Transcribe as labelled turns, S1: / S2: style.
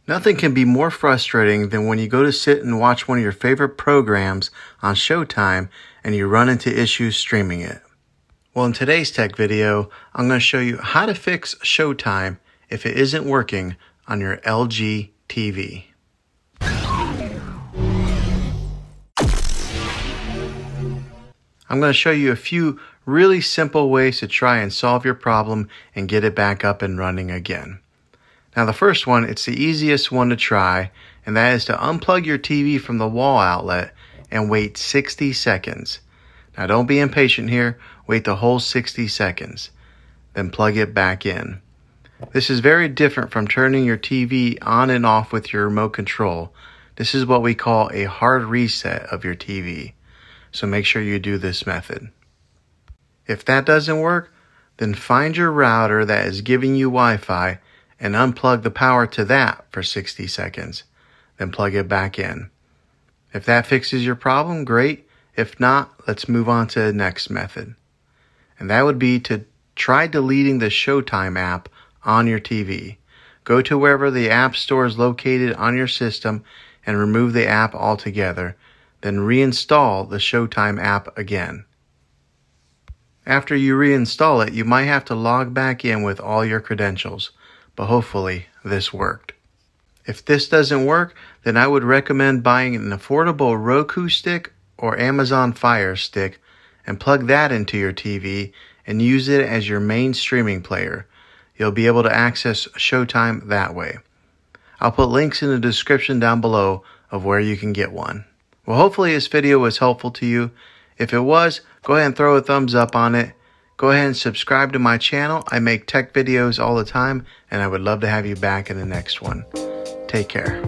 S1: Nothing can be more frustrating than when you go to sit and watch one of your favorite programs on Showtime and you run into issues streaming it. Well, in today's tech video, I'm going to show you how to fix Showtime if it isn't working on your LG TV. I'm going to show you a few really simple ways to try and solve your problem and get it back up and running again. Now the first one, it's the easiest one to try, and that is to unplug your TV from the wall outlet and wait 60 seconds. Now don't be impatient here, wait the whole 60 seconds, then plug it back in. This is very different from turning your TV on and off with your remote control. This is what we call a hard reset of your TV. So make sure you do this method. If that doesn't work, then find your router that is giving you Wi-Fi and unplug the power to that for 60 seconds. Then plug it back in. If that fixes your problem, great. If not, let's move on to the next method. And that would be to try deleting the Showtime app on your TV. Go to wherever the app store is located on your system and remove the app altogether. Then reinstall the Showtime app again. After you reinstall it, you might have to log back in with all your credentials, but hopefully this worked. If this doesn't work, then I would recommend buying an affordable Roku stick or Amazon Fire Stick and plug that into your TV and use it as your main streaming player. You'll be able to access Showtime that way. I'll put links in the description down below of where you can get one. Well, hopefully this video was helpful to you. If it was, go ahead and throw a thumbs up on it. Go ahead and subscribe to my channel. I make tech videos all the time, and I would love to have you back in the next one. Take care.